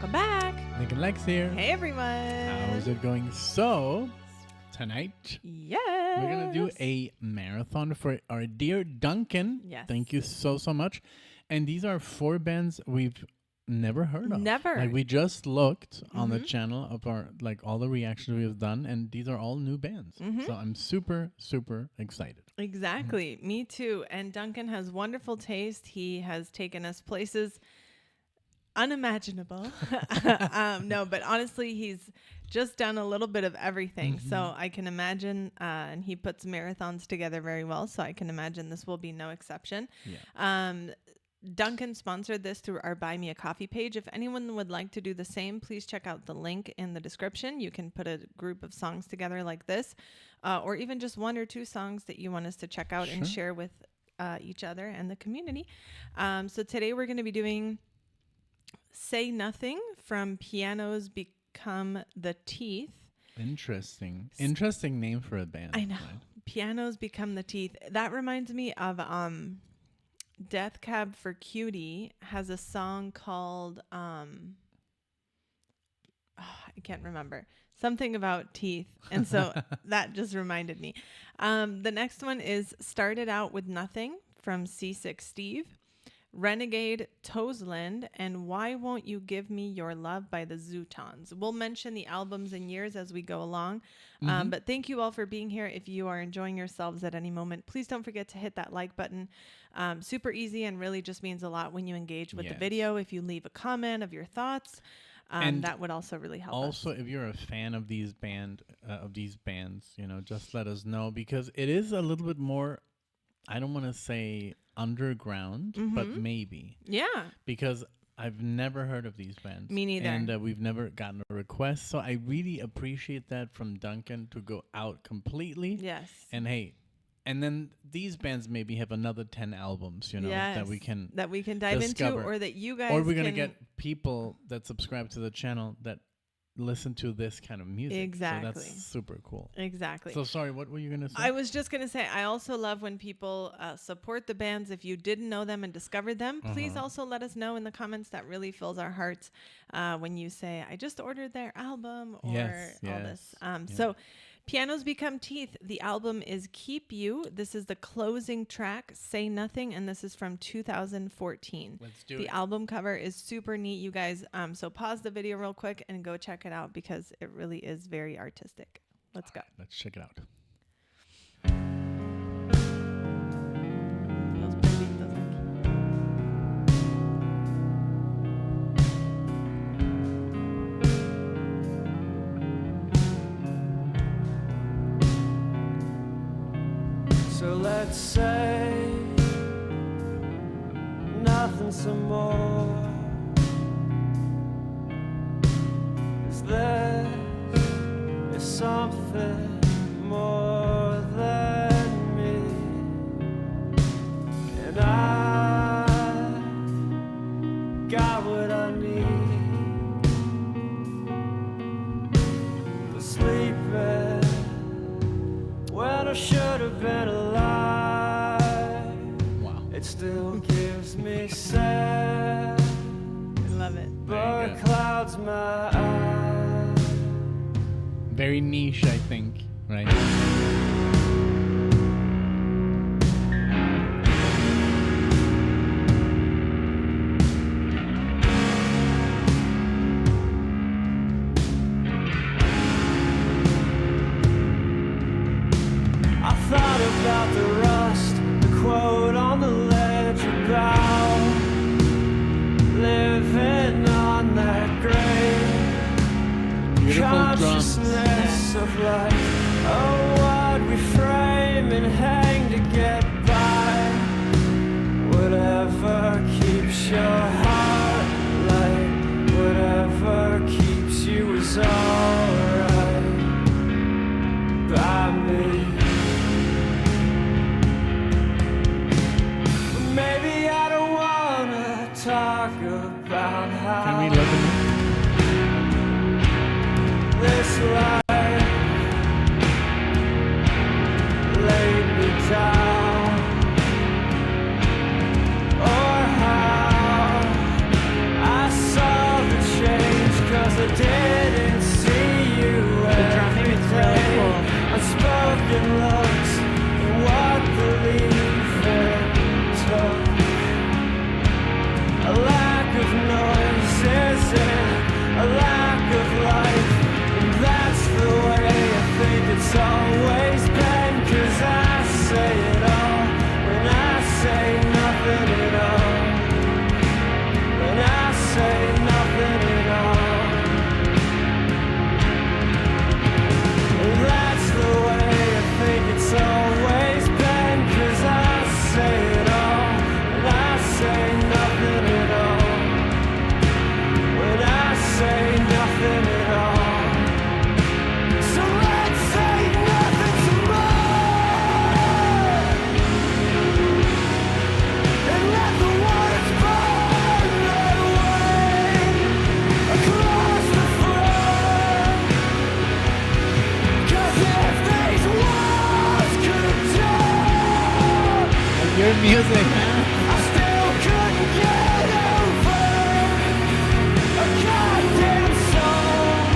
welcome back. NicknLex here. Hey, everyone. How's it going? So, tonight, Yes. we're going to do a marathon for our dear Duncan. Yes. Thank you so much. And these are 4 bands we've never heard of. Never. Like, we just looked on the channel of our, like, all the reactions we've done, and these are all new bands. So I'm super excited. Exactly. Me too. And Duncan has wonderful taste. He has taken us places unimaginable. No, but honestly, he's just done a little bit of everything. So I can imagine, and he puts marathons together very well. So I can imagine this will be no exception. Yeah. Duncan sponsored this through our Buy Me a Coffee page. If anyone would like to do the same, please check out the link in the description. You can put a group of songs together like this, or even just 1 or 2 songs that you want us to check out and share with each other and the community. So today we're going to be doing Say Nothing from Pianos Become the Teeth. Interesting name for a band. I know. Right? Pianos Become the Teeth. That reminds me of Death Cab for Cutie has a song called I can't remember, something about teeth, and so that just reminded me. The next one is Started Out with Nothing from Seasick Steve, Renegade, Toseland, and Why Won't You Give Me Your Love by the Zutons. We'll mention the albums and years as we go along. But thank you all for being here. If you are enjoying yourselves at any moment, please don't forget to hit that like button. Super easy and really just means a lot when you engage with the video. If you leave a comment of your thoughts, and that would also really help also, us. if you're a fan of these bands, you know, just let us know, because it is a little bit more, I don't want to say underground, but maybe. Yeah. Because I've never heard of these bands. Me neither. And we've never gotten a request. So I really appreciate that from Duncan to go out completely. Yes. And hey, and then these bands maybe have another 10 albums, you know, that we can dive discover. into, or that you guys or we're going to get people that subscribe to the channel that listen to this kind of music. Exactly. So that's super cool. Exactly. So sorry, what were you going to say? I was just going to say, I also love when people support the bands. If you didn't know them and discovered them, please also let us know in the comments. That really fills our hearts when you say, I just ordered their album, or all this. So Pianos Become Teeth, the album is Keep You. This is the closing track, Say Nothing, and this is from 2014. Let's do the it. album cover is super neat, you guys. So pause the video real quick and go check it out, because it really is very artistic. Let's go. Let's check it out. Feels pretty, doesn't it? So let's say nothing some more. Is there is something more than me, and I got what I need. But sleeping when I should have been alive. Wow. It still gives me sad, Love it. but clouds my eyes. Very niche, I think, right? I thought about the rust, the quote on the ledge about living on that gray Beautiful drums. consciousness of life. Oh, what we frame and hang to get by. Whatever keeps your heart light, whatever keeps you is alright by me. Maybe I don't wanna talk about how Can we live in this life laid me down, or how I saw the change Good music, man. I still couldn't get over a goddamn song.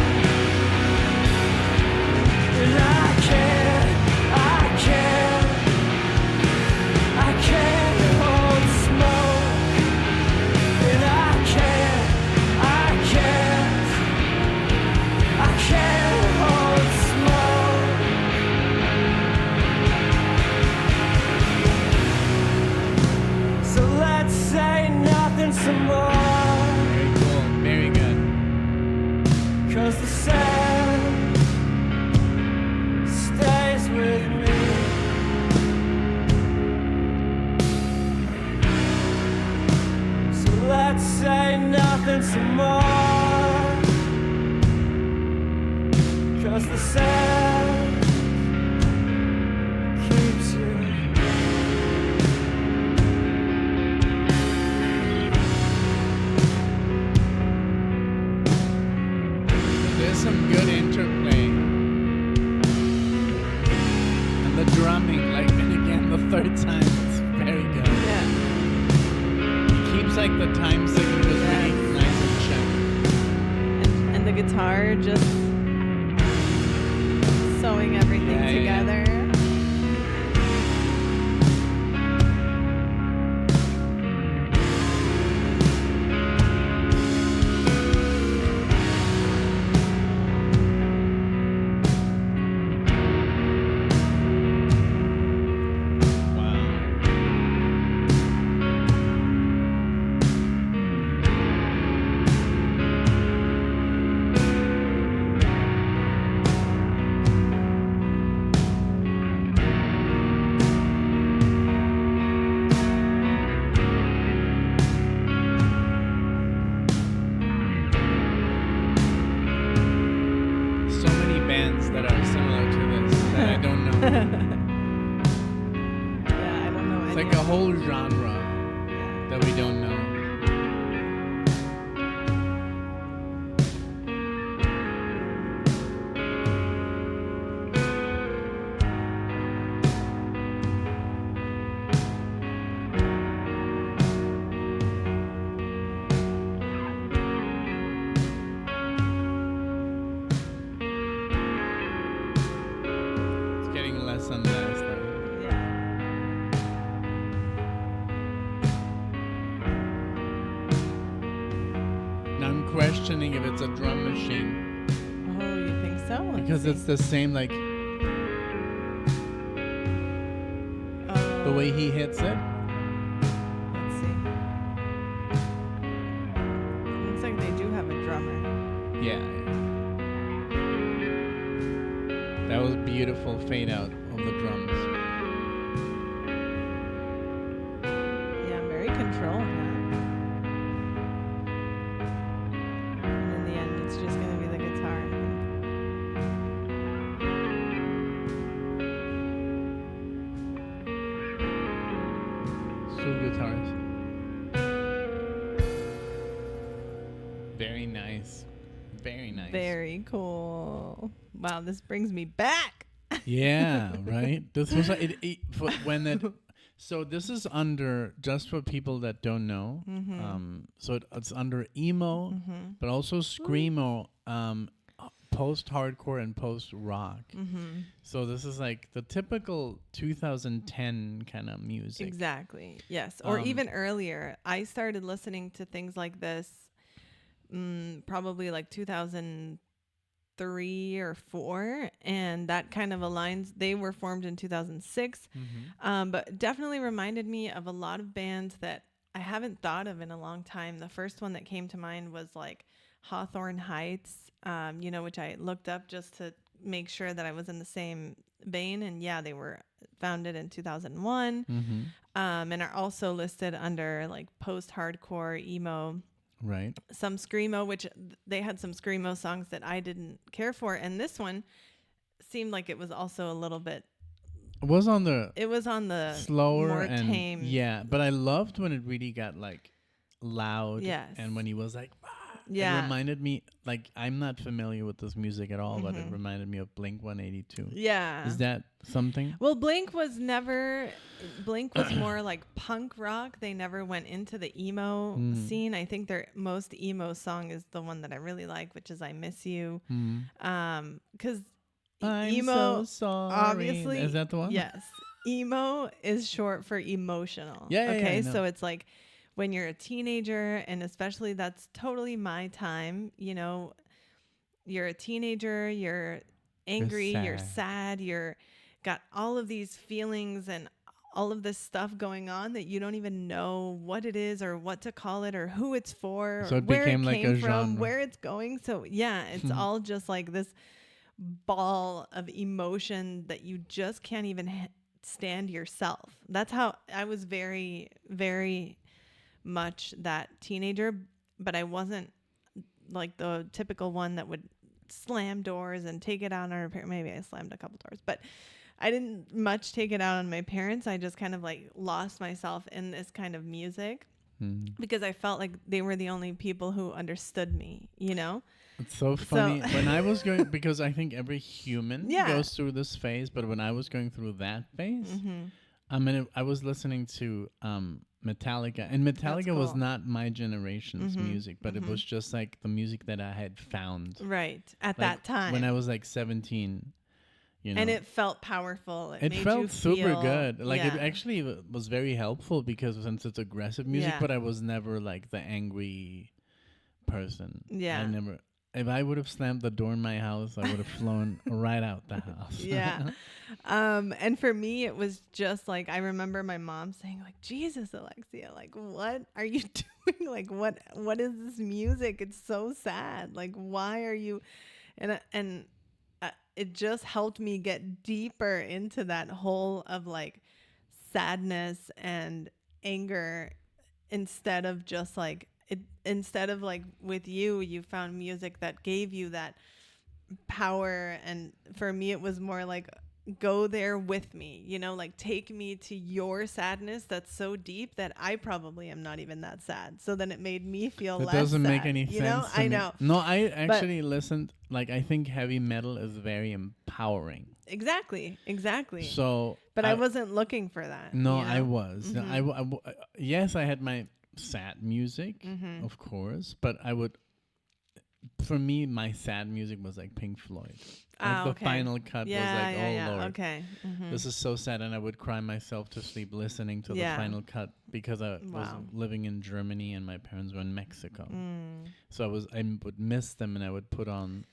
And I can't hold smoke. And I can't hold smoke. So let's say nothing some more. Very cool. Very good. 'Cause the sound stays with me. So let's say nothing some more. 'Cause the sound keeps you. There's some good interplay. And the drumming, like, and again, the third time, it's very good. Yeah. It keeps, like, the time signatures really nice and check. And the guitar just sewing everything Yeah, yeah, yeah. together. Wow. So many bands that are similar to this that I don't know. Yeah, I don't know. It's any like a of whole genre them. Yeah. that we don't know. It's getting less and less though. Yeah. Now I'm questioning if it's a drum machine Oh, you think so? Let's because see. it's the same, like the way he hits it. Let's see. Looks like they do have a drummer. Yeah. That was beautiful fade out of the drums. Yeah, very controlled, huh? And in the end, it's just gonna be the guitar. I think. Two guitars. Very nice. Very nice. Very cool. Wow, this brings me back. Yeah, right. This was for when it. So this is under, just for people that don't know. So it's under emo, but also screamo, post-hardcore and post-rock. So this is like the typical 2010 kind of music. Exactly. Yes. Or even earlier. I started listening to things like this probably like 2003 or 4, and that kind of aligns. They were formed in 2006, but definitely reminded me of a lot of bands that I haven't thought of in a long time. The first one that came to mind was like Hawthorne Heights, which I looked up just to make sure that I was in the same vein. And yeah, they were founded in 2001, and are also listed under like post-hardcore emo. Right. Some screamo, which they had some screamo songs that I didn't care for, and this one seemed like it was also a little bit. It was on the slower, more and tame. Yeah, but I loved when it really got like loud. Yes. And when he was like, "Ah," Yeah. It reminded me, like, I'm not familiar with this music at all, but it Mhm. reminded me of Blink 182. Yeah. Is that something? Well, Blink was more like punk rock. They never went into the emo scene. I think their most emo song is the one that I really like, which is I Miss You. Cuz I'm emo so sorry. obviously, Is that the one? yes. Emo is short for emotional. Yeah, Okay? I know. So it's like when you're a teenager, and especially that's totally my time, you know, you're a teenager, you're angry, you're sad, you're got all of these feelings and all of this stuff going on that you don't even know what it is or what to call it or who it's for, So or it where became it like came a from, genre. where it's going. So yeah, it's all just like this ball of emotion that you just can't even stand yourself. That's how I was, very, very much that teenager, but I wasn't like the typical one that would slam doors and take it out on our parents. Maybe I slammed a couple doors, but I didn't much take it out on my parents. I just kind of like lost myself in this kind of music because I felt like they were the only people who understood me, you know? It's so funny. When I was going, because I think every human goes through this phase, but when I was going through that phase, I was listening to Metallica, and Metallica was not my generation's music, but it was just like the music that I had found at that time when I was like 17. You know? And it felt powerful. It made felt you super feel good. Like it actually was very helpful because since it's aggressive music, but I was never like the angry person. Yeah. I never. If I would have slammed the door in my house, I would have flown right out the house. Yeah. And for me, it was just like, I remember my mom saying like, Jesus, Alexia, like, what are you doing? Like, what is this music? It's so sad. Like, why are you? And it just helped me get deeper into that hole of like sadness and anger instead of just like, instead of like with you found music that gave you that power. And for me, it was more like, go there with me, you know, like take me to your sadness that's so deep that I probably am not even that sad. So then it made me feel less sad. It doesn't make any sense. Know? I know. No, I actually listened. Like, I think heavy metal is very empowering. Exactly. So, but I wasn't looking for that. No, you know? I was. Yes, I had my sad music, of course, but for me, my sad music was like Pink Floyd. Like the final cut was like, oh Lord, okay, this is so sad, and I would cry myself to sleep listening to the final cut because I was living in Germany and my parents were in Mexico. So I would miss them, and I would put on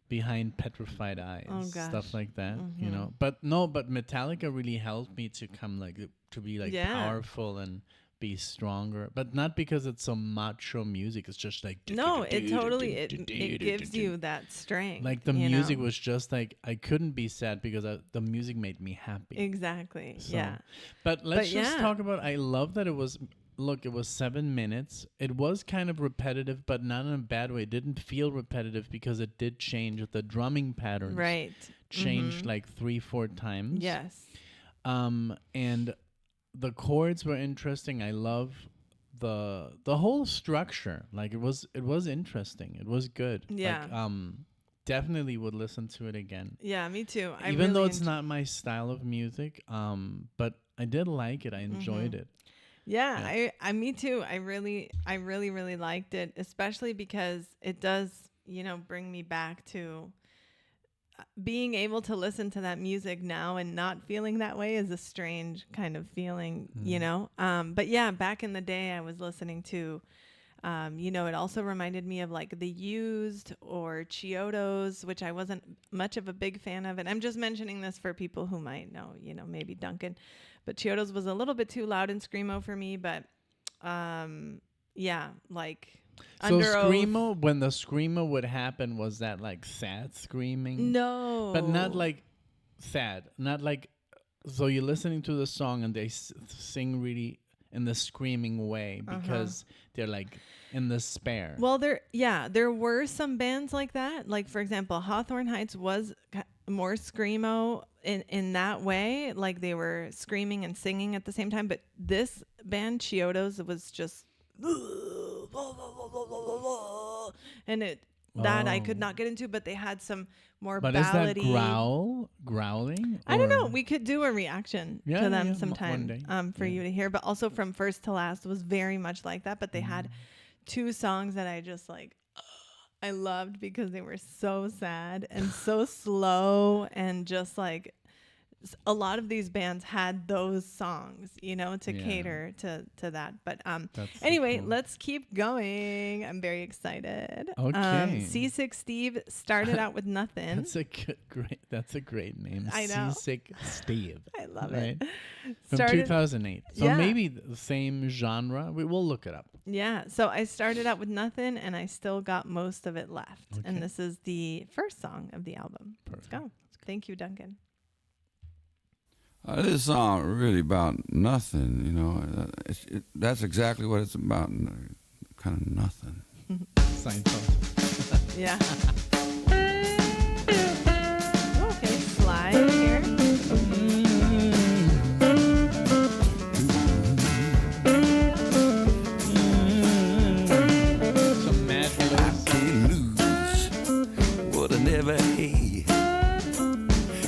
Behind Petrified Eyes, stuff like that, you know. But Metallica really helped me to come like to be like powerful and be stronger, but not because it's so macho music. It's just like it gives you that strength. Like the music was just like, I couldn't be sad because the music made me happy. Exactly. So, yeah. But let's just talk about. I love that it was. Look, it was 7 minutes. It was kind of repetitive, but not in a bad way. It didn't feel repetitive because it did change. The drumming patterns changed like 3-4 times. Yes. And the chords were interesting. I love the whole structure. Like it was interesting. It was good. Yeah. Like, definitely would listen to it again. Yeah, me too. Even though it's not my style of music, but I did like it. I enjoyed it. Yeah, I me too. I really liked it, especially because it does, you know, bring me back to being able to listen to that music now and not feeling that way is a strange kind of feeling, you know? But yeah, back in the day I was listening to, you know, it also reminded me of like The Used or Chiodos, which I wasn't much of a big fan of. And I'm just mentioning this for people who might know, you know, maybe Duncan. But Chiodos was a little bit too loud and screamo for me. But yeah, like... So screamo, when the screamo would happen, was that like sad screaming? No. But not like sad. Not like... So you're listening to the song and they sing really in the screaming way because they're like in despair. Well, there were some bands like that. Like, for example, Hawthorne Heights was more screamo in that way. Like they were screaming and singing at the same time. But this band, Chiodos, was just... and that I could not get into, but they had some more But ballady. is that growling? I don't know. or- We could do a reaction Yeah, to them yeah, sometime one day. for you to hear. But also from first to last was very much like that. But they had 2 songs that I just like I loved because they were so sad and so slow and just like a lot of these bands had those songs, you know, to Yeah. cater to that. But That's so anyway, cool. let's keep going. I'm very excited. Okay. Seasick Steve started out with Nothin. That's a great name. I know. Seasick Steve. I love right? it. From Started- 2008. So Yeah. maybe the same genre. We'll look it up. Yeah. So I started out with Nothin and I still got most of it left. Okay. And this is the first song of the album. Perfect. Let's go. Thank you, Duncan. This song really about nothing, you know. That's exactly what it's about, kind of nothing. Seinfeld. Yeah. Okay, slide here. Some mad blues. Can't lose what I never had,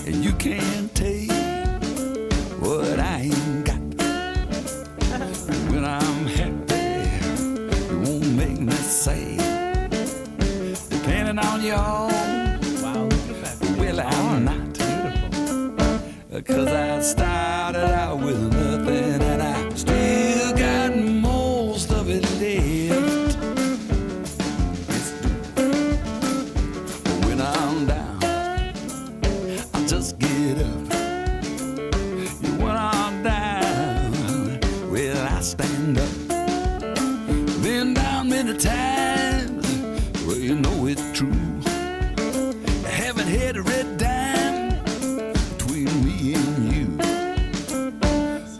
and you can't take what I ain't got. When I'm happy, it won't make me sad. Depending on y'all, Wow, look at that. well, I'm not. Beautiful. 'Cause I started out with nothing, and I still got most of it left. It's but when I'm down, I just get up. When I'm down, well, I stand up. Been down many times, well, you know it's true. I haven't had a red dime between me and you.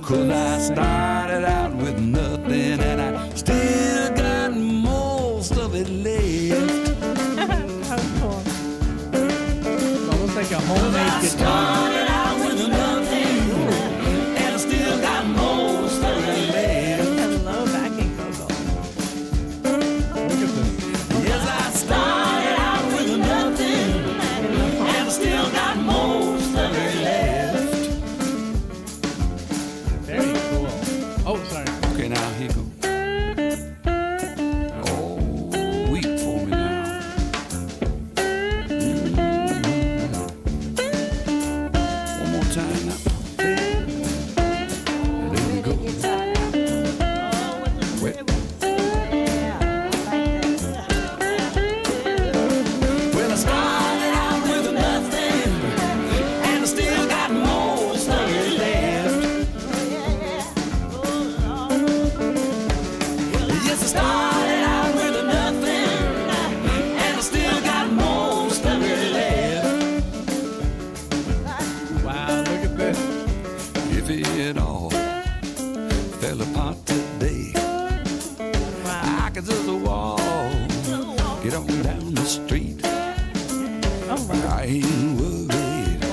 'Cause I started out with nothing, and I still got most of it left. How cool. It's almost like a homemade guitar. Started out with nothing, and I still got most of it left. Hello, backing vocal. Look at this. Yes, I started out with nothing, and I still got most of it left. Very cool. Oh, sorry. Okay, now here goes. Oh, weep for me now. One more time now. And there we go. Well, well, I started out with nothing, and I still got most of it left. Yes, I started out with nothing, and I still got most of it left. Wow, look at this. If it all fell apart today, Wow. I could just walk, get on down the street. Oh, wow. I ain't worried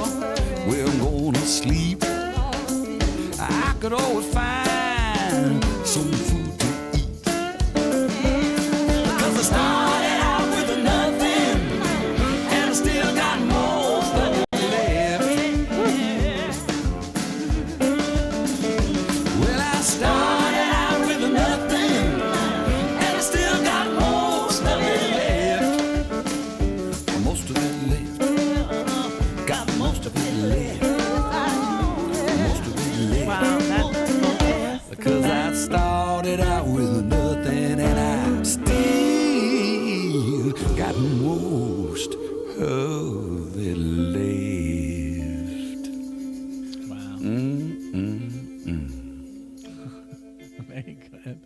where I'm gonna sleep. I could always find some food to eat. 'Cause I started out with nothing, and I still got most of it left. Well, I started out with nothing, and I still got most of it left. Most of it left. Got most of it left. Most of it left. Wow, that's vocalist. Because I started out with nothing, and I still got most of it left. Wow. Mm. Very good.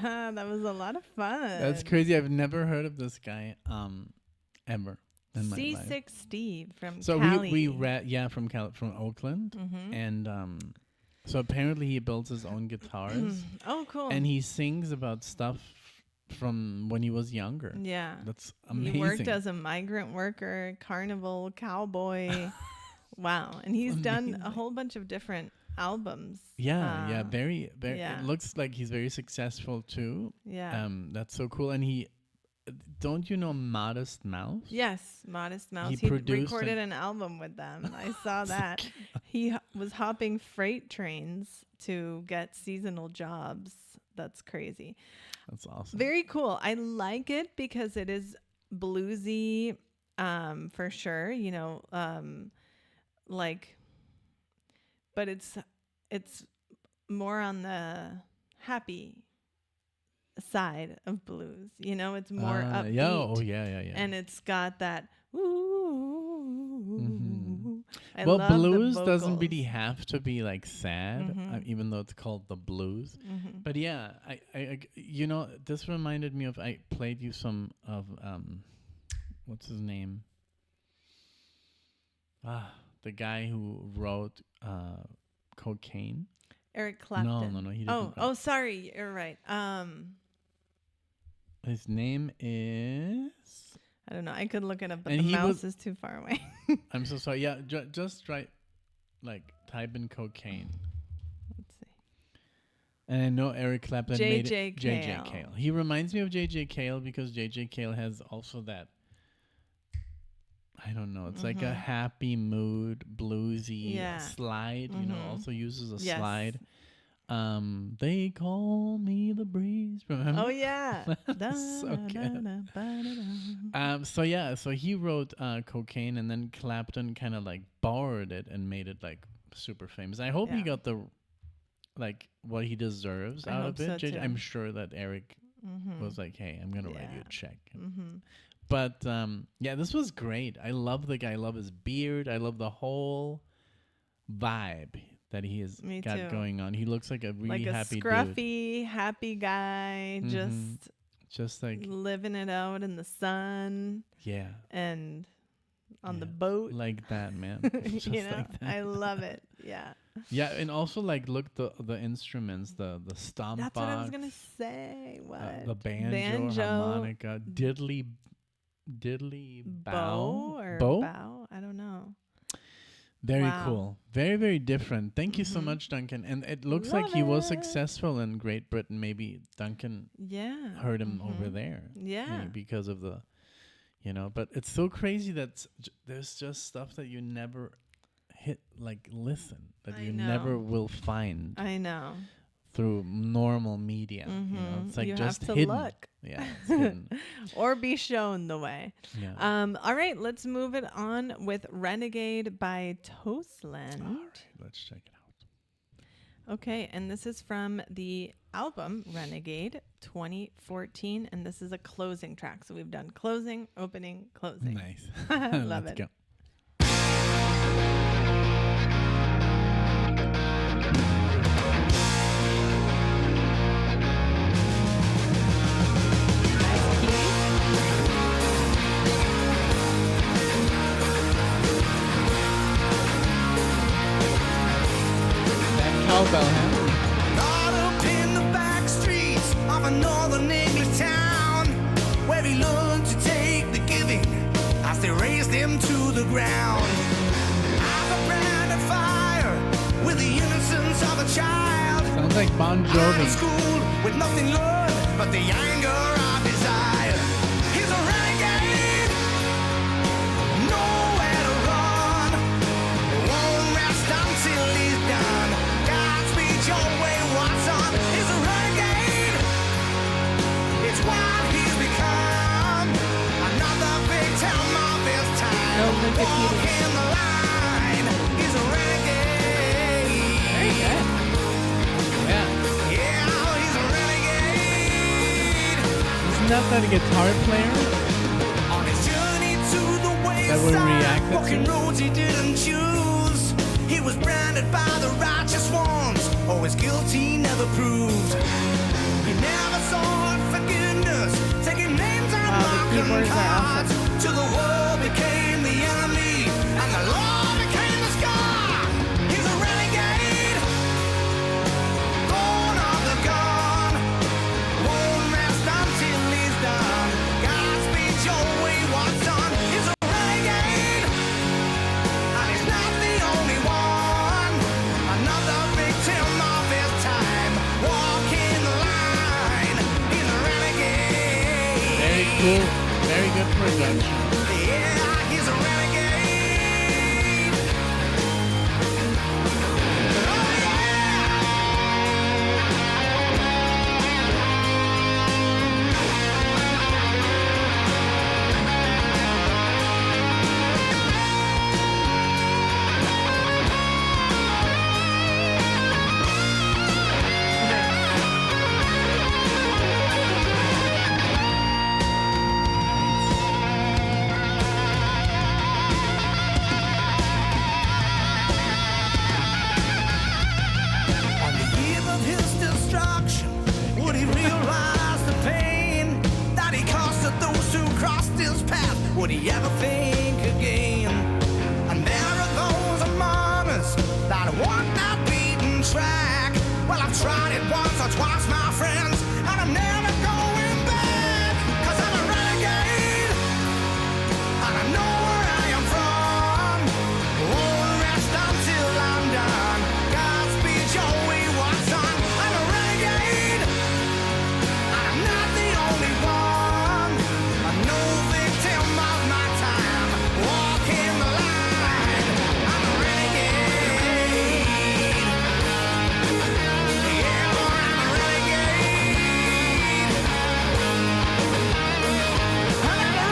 That was a lot of fun. That's crazy. I've never heard of this guy ever in my life. Seasick Steve from So Cali. we read from Oakland, Mhm. and so apparently he builds his own guitars, Oh, cool. and he sings about stuff from when he was younger. yeah. That's amazing. He worked as a migrant worker, carnival, cowboy. Wow. And he's done a Amazing. whole bunch of different albums. Yeah, very. yeah. It looks like he's very successful too. Yeah. That's so cool. And he, don't you know Modest Mouse? Yes, Modest Mouse. He He produced recorded an album with them. I saw that. He was hopping freight trains to get seasonal jobs. That's crazy. That's awesome. Very cool. I like it because it is bluesy, for sure. You know, like, but it's more on the happy side of blues. You know, it's more upbeat. Yeah. And it's got that. Ooh, I Well, love the blues doesn't vocals. really have to be like sad, even though it's called the blues. But yeah, I you know, this reminded me of, I played you some of what's his name? The guy who wrote Cocaine. Eric Clapton. No, he didn't. Oh, sorry, you're right. His name is. I don't know. I could look it up, but And the he mouse is too far away. I'm so sorry. Yeah, just write, like, type in cocaine. Let's see. And I know Eric Clapton made J.J. it. J.J. Cale. Cale. He reminds me of J.J. Cale because J.J. Cale has also that. I don't know. It's like a happy mood, bluesy slide. You know, also uses a slide. They call me the breeze. Remember? Oh yeah. So good. So he wrote Cocaine, and then Clapton kind of like borrowed it and made it like super famous. I hope he got the what he deserves out of it. So I'm sure that Eric was like, "Hey, I'm gonna write you a check." But this was great. I love the guy. I love his beard. I love the whole vibe that he has got going on. He looks like a really happy scruffy, happy guy, just like living it out in the sun. Yeah. And on the boat. Like that, man. Just you know, like that. I love it. Yeah. Yeah, and also like look the instruments, the stomp That's box. what I was gonna say. What? The banjo, harmonica, diddly bow. Bow? I don't know. Very cool. Very, very different. Thank you so much, Duncan. And it looks like he was successful in Great Britain. Maybe Duncan heard him over there. Yeah. Because of the, but it's so crazy that there's just stuff that you never listen, that you never will find. I know. Through normal media. It's like you just have to hidden. Look. Yeah. It's hidden. Or be shown the way. Yeah. All right, let's move it on with Renegade by Toseland. All right, let's check it out. Okay, and this is from the album Renegade 2014, and this is a closing track. So we've done closing, opening, closing. Nice. Love Let's it. go. Cowbell hand. Caught up in the back streets of a northern English town, where he learned to take the giving as they raised him to the ground. As a brand of fire with the innocence of a child. Sounds like Bon Jovi. Schooled with nothing learned but the anger of desire. He's a renegade, nowhere to run. Won't rest until he's done. Godspeed your way, Watson. He's a renegade. It's what he's become. Another victim of his time. Walking the line. He's a renegade. Very good. Yeah. Yeah, he's a renegade. Isn't that a guitar player? On his journey to the That would react wayside, walking to? roads he didn't choose. He was branded by the righteous ones. Always guilty, never proved. He never sought forgiveness, taking names and Wow, the marking keyboards are cards. Till the world became the enemy and the law became the scar. He's a renegade, born of the gun. Won't rest until he's done. Godspeed your way, Watson. He's a renegade, and he's not the only one. Another Very good production. Yeah, he's a renegade. Oh, on the eve of his destruction, would he realize the pain that he caused to those who crossed his path? Would he ever think again? And there are those among us that want that beaten track. Well, I've tried it once or twice, my friends, and I'm never going back. 'Cause I'm a renegade, and I know where I am from. Won't rest until I'm done. Godspeed, Joey Watson. I'm a renegade, and I'm not the only one. I'm no victim of my time. Walking the line. I'm a renegade. Yeah, boy, I'm a renegade. I'm a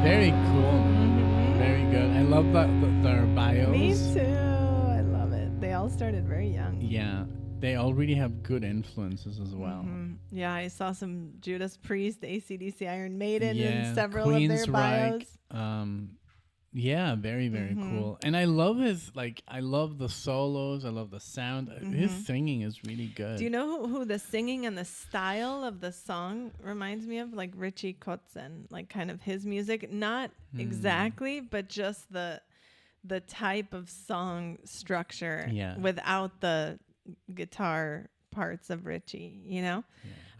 Very cool. Very good. I love their bios. Me too. I love it. They all started very young. Yeah, they already have good influences as well. Yeah, I saw some Judas Priest, AC/DC, Iron Maiden, Yeah, in several of their bios. Yeah, very, very cool. And I love I love the solos. I love the sound. His singing is really good. Do you know who the singing and the style of the song reminds me of? Like Richie Kotzen, like kind of his music. Not exactly, but just the type of song structure without the guitar parts of Richie, you know?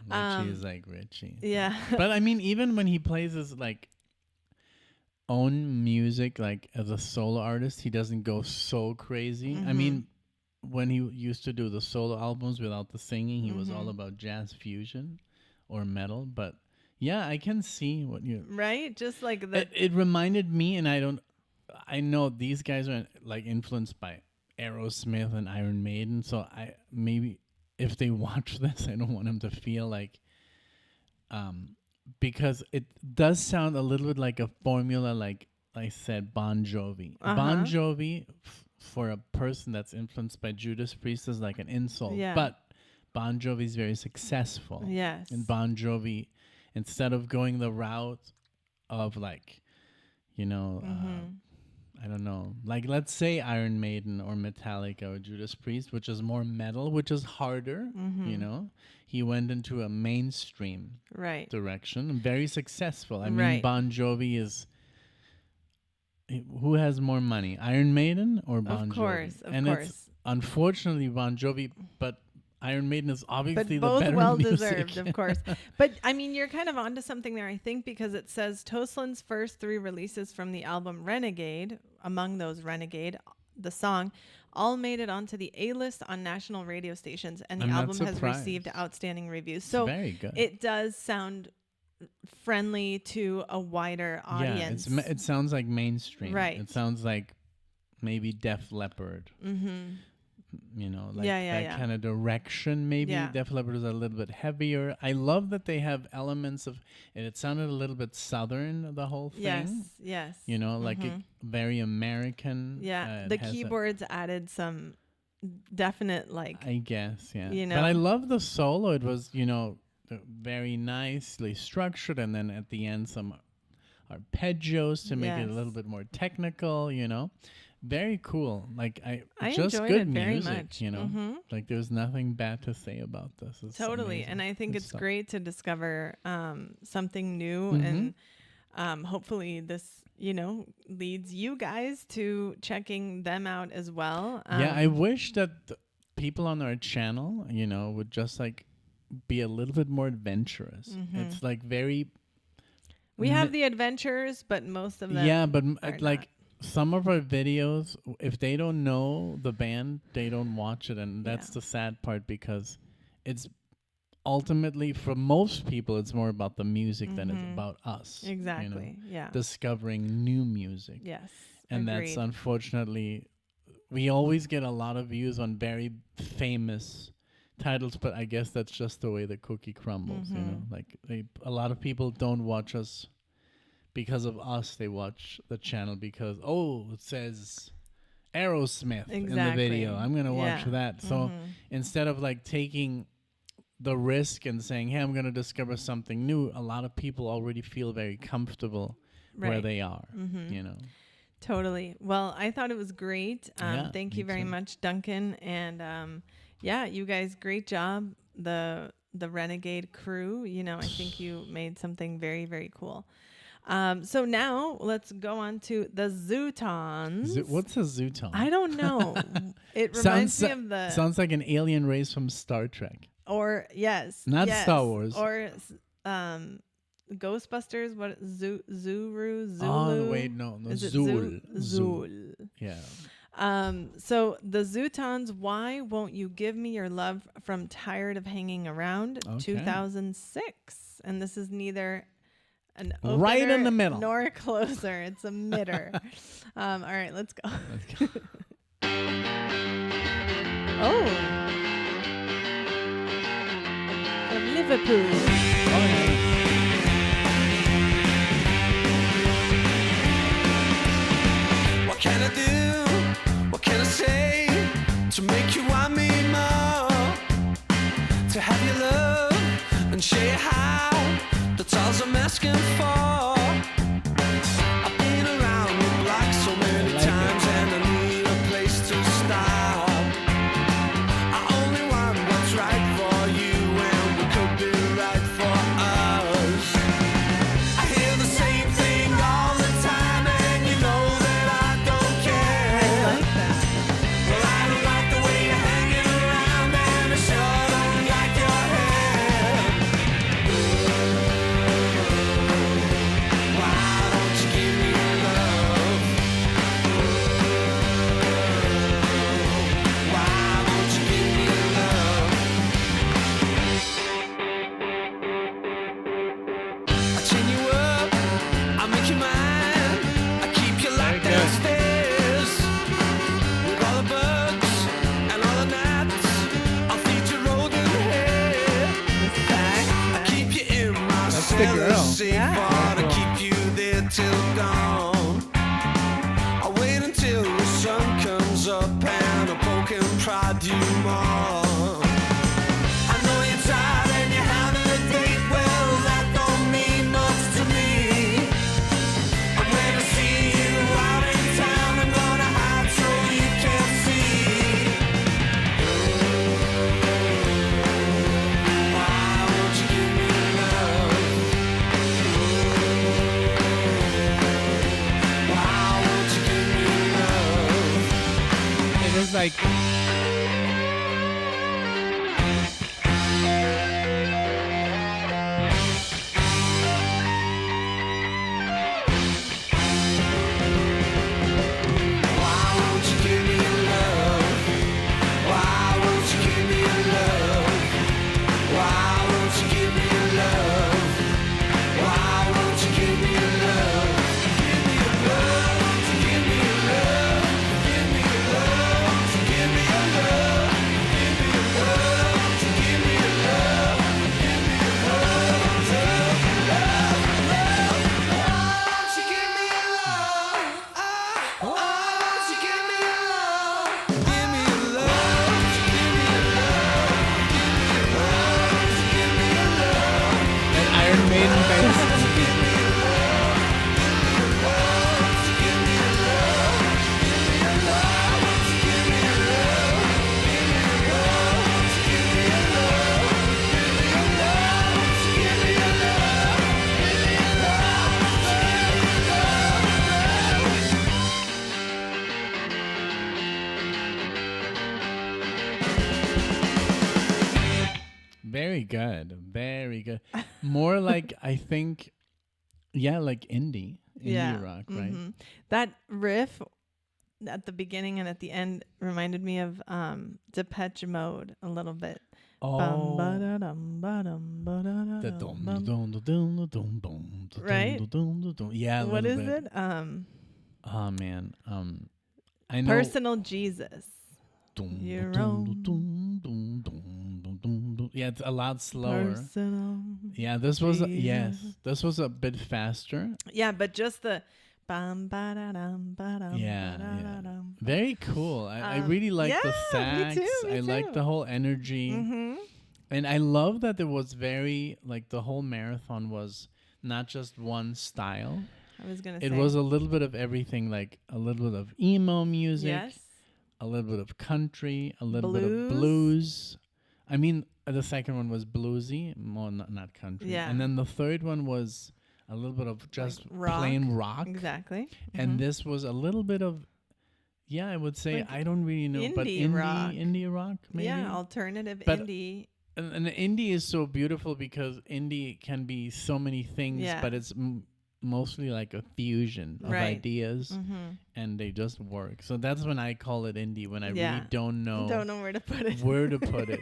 Yeah, Richie is like Richie. Yeah. But I mean, even when he plays his own music, like as a solo artist, he doesn't go so crazy. I mean, when he used to do the solo albums without the singing, he was all about jazz fusion or metal. But yeah, I can see what you Right? Just like the it reminded me, and I know these guys are like influenced by Aerosmith and Iron Maiden, so I maybe if they watch this, I don't want them to feel like because it does sound a little bit like a formula, like I said, Bon Jovi. Bon Jovi, for a person that's influenced by Judas Priest, is like an insult. Yeah. But Bon Jovi is very successful. Yes. And Bon Jovi, instead of going the route of like, I don't know, like let's say Iron Maiden or Metallica or Judas Priest, which is more metal, which is harder, he went into a mainstream right. direction, very successful. I mean, Right. Bon Jovi is, who has more money, Iron Maiden or Bon Jovi? Of course. It's unfortunately Bon Jovi, but Iron Maiden is obviously But the both better well music. deserved, of course. But I mean, you're kind of onto something there, I think, because it says Toseland's first 3 releases from the album Renegade, among those Renegade, the song, all made it onto the A-list on national radio stations, and the I'm not album has surprised. received outstanding reviews. So Very good. it does sound friendly to a wider audience. Yeah, it sounds like mainstream. Right. It sounds like maybe Def Leppard. Like that kind of direction. Maybe Yeah. Def Leppard is a little bit heavier. I love that they have elements of, and it sounded a little bit southern, the whole thing. Yes. Like a very American. Yeah, it the has keyboards added some definite I guess, yeah. you But I know. love the solo. It was, very nicely structured, and then at the end some arpeggios to make it a Yes. little bit more technical. Very cool. Like I just enjoyed good it very music. much. Like there's nothing bad to say about this. It's Totally. amazing. And I think Good it's stuff. great to discover something new, and hopefully this, leads you guys to checking them out as well. Yeah, I wish that the people on our channel, would just like be a little bit more adventurous. It's like very We have the adventures, but most of them. Yeah, but are like some of our videos, if they don't know the band, they don't watch it, and that's the sad part, because it's ultimately, for most people, it's more about the music than it's about us. Exactly. Yeah. Discovering new music. Yes. And agreed. that's unfortunately, we always get a lot of views on very famous titles, but I guess that's just the way the cookie crumbles, you know? Like, a lot of people don't watch us because of us. They watch the channel because, it says Aerosmith in the video. I'm going to watch that. So instead of like taking the risk and saying, hey, I'm going to discover something new, a lot of people already feel very comfortable where they are, you know? Totally. Well, I thought it was great. Thank you very much, Duncan. And you guys, great job. The Renegade crew, you know, I think you made something very, very cool. So now let's go on to the Zutons. What's a Zuton? I don't know. It reminds me of the... Sounds like an alien race from Star Trek. Or, Not Star Wars. Or Ghostbusters, what? Zuru? Zulu? Oh, wait, no. Is it Zul. Zul. Yeah. So the Zutons, Why Won't You Give Me Your Love from Tired of Hanging Around, 2006. And this is neither an opener right in the middle nor a closer. It's a midder. All right, let's go. Oh. From Liverpool. What can I do? What can I say to make you want me more? To have your love and show you how. That's all I'm asking for. I've been around the block so many times and I need a place to stop. I only want what's right for you and what could be right for us. I hear the same thing all the time and you know that I don't care. I like that. Well, I don't like the way you're hanging around and I sure don't like your hair. Why don't you give me your love? Why won't you give me your love? I chain you up, I make you mine, I keep you locked downstairs. With all the bugs and all the gnats, I'll feed you rodent hair. I keep you in my cellar safe to keep you there till dawn. I wait until the sun comes up and I poke and prod you more. I know you're tired and you're having a date. Well, that don't mean much to me. And when I see you out in town, I'm gonna hide so you can't see. Why won't you give me love? Why won't you give me love? It is like... Why won't you give me your love? Why won't you give me your love? Why won't you give me your love? Why won't you give me your love? Give me your love, give me your love, give me your love, give me your love, give me your love, give me your love, give me your love, love, love, love. Won't you give me your love? Won't you give me your love? Give me your love, give me your love, give me your love, give me your love. An Iron Maiden bass. Very good. Very good. More like, I think, Yeah, like indie rock, right? That riff at the beginning and at the end reminded me of Depeche Mode a little bit. Oh, Bum, ba-dum, ba-da-da-dum, the bum. dum. Right? Yeah, a What little is bit. it? Oh man, I know. Personal Jesus. Dum, Your dum, own dum, dum, dum, dum, dum, dum. Yeah, it's a lot slower. Personal. Yeah, this was Jesus. this was a bit faster. Yeah, but just the bum ba-da-dum, ba-dum, Yeah, ba-da-da-dum. very cool. I really like the yeah, me sax. too, me I like too. the whole energy. And I love that it was very, like, the whole marathon was not just one style. I was gonna say It was a little bit of everything, like a little bit of emo music, yes. a little bit of country, a little bit Blues. of blues. I mean, the second one was bluesy, more not country. Yeah. And then the third one was a little bit of just rock. plain rock. Exactly. And this was a little bit of, I would say, Like I don't really know, but indie rock. indie rock, maybe. Yeah, alternative But indie. And indie is so beautiful because indie can be so many things, Yeah. but it's mostly like a fusion of Right. ideas, and they just work. So that's when I call it indie, when I Yeah. really don't know Where to put it. where to put it.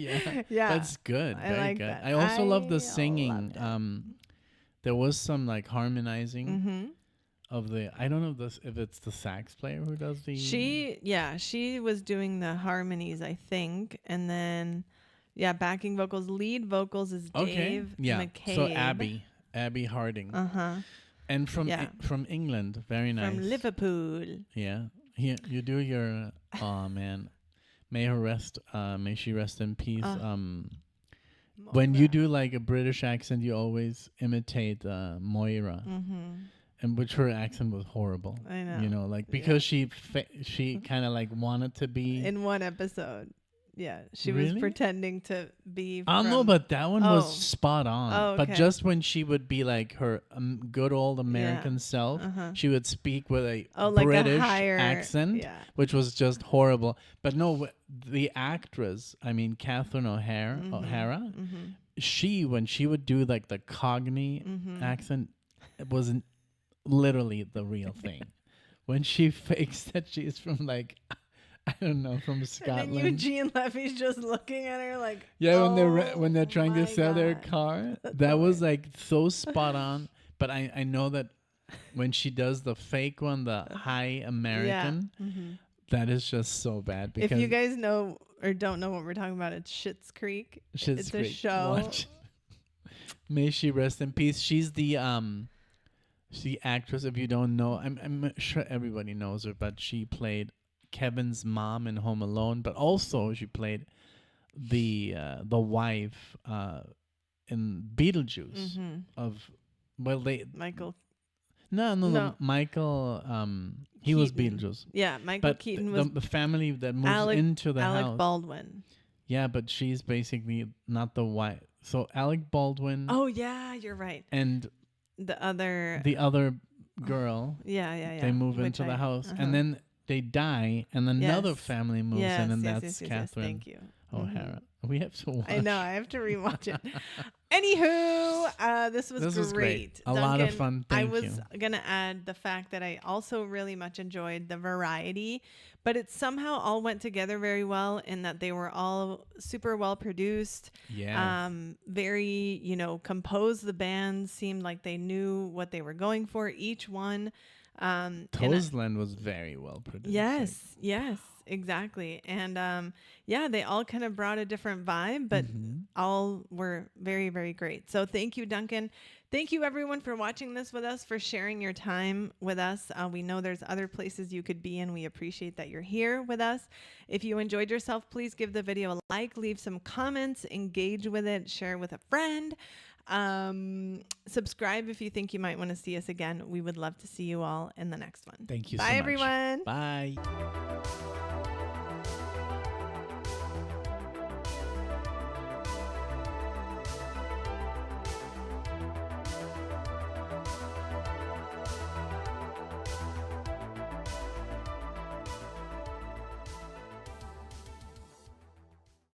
Yeah. Yeah. That's good. I Very like good. that. I also love I the singing. loved There was some like harmonizing Mm-hmm. of the, I don't know if it's the sax player who does the. She was doing the harmonies, I think, and then backing vocals, lead vocals is Dave McCabe. So Abby Harding. And from England, very nice. From Liverpool. Yeah. Here you do your oh man. May she rest in peace. When you do like a British accent, you always imitate Moira. And which her accent was horrible. I know. You know, like because she kind of like wanted to be In one episode. Yeah, she Really? was pretending to be. I don't know, but that one Oh. was spot on. Oh, But okay. just when she would be like her good old American self, she would speak with a like a British higher- accent, yeah. which was just horrible. But no, the actress, I mean, Catherine O'Hara, she, when she would do like the Cockney accent, it wasn't literally the real thing. When she fakes that she's from like, I don't know, from Scotland. And then Eugene Levy's just looking at her like, Yeah, oh, when they're trying to my sell their God. car, that was like so spot on. But I know that when she does the fake one, the high American, that is just so bad. Because If you guys know or don't know what we're talking about, it's Schitt's Creek. Schitt's It's Creek. a show. Watch. May she rest in peace. She's the actress. If you don't know, I'm sure everybody knows her, but she played Kevin's mom in Home Alone, but also she played the wife in Beetlejuice Michael. No, Michael he was Keaton. Beetlejuice. Yeah, Michael But Keaton was the family that moves into the Alec house. Baldwin. Yeah, but she's basically not the wife. So Alec Baldwin Oh yeah, you're right. and The other. the other girl, yeah. they move Which into the house, uh-huh. and then they die, and another Yes. family moves in, and that's yes, Catherine Thank you. O'Hara. We have to watch. I know. I have to rewatch it. Anywho, this was great. A lot of Duncan, fun. I Thank was you. going to add the fact that I also really much enjoyed the variety, but it somehow all went together very well in that they were all super well produced. Yeah. Very, composed. The band seemed like they knew what they were going for, each one. Toseland was very well produced. Yes, exactly. And they all kind of brought a different vibe, but all were very, very great. So thank you, Duncan. Thank you, everyone, for watching this with us, for sharing your time with us. We know there's other places you could be, and we appreciate that you're here with us. If you enjoyed yourself, please give the video a like, leave some comments, engage with it, share it with a friend. Subscribe if you think you might want to see us again. We would love to see you all in the next one. Thank you Bye, so much. everyone. Bye.